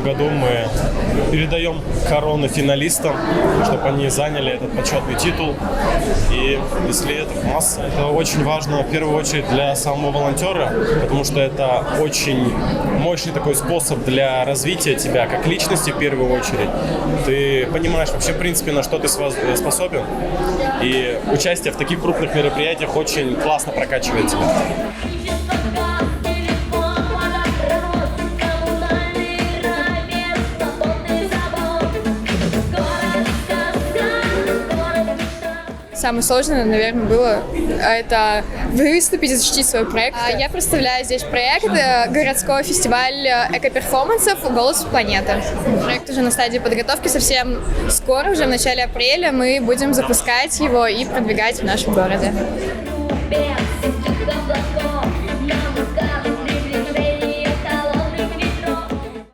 году мы передаем короны финалистам, чтобы они заняли этот почетный титул. И если это масса, это очень важно в первую очередь для самого волонтера, потому что это очень мощный такой способ для развития тебя как личности в первую очередь. Ты понимаешь вообще, в принципе, на что ты способен. И участие в таких крупных мероприятиях очень классно прокачивает тебя. Самое сложное, наверное, было это выступить и защитить свой проект. Я представляю здесь проект городского фестиваля эко-перформансов «Голос планеты». Проект уже на стадии подготовки, совсем скоро, уже в начале апреля, мы будем запускать его и продвигать в нашем городе.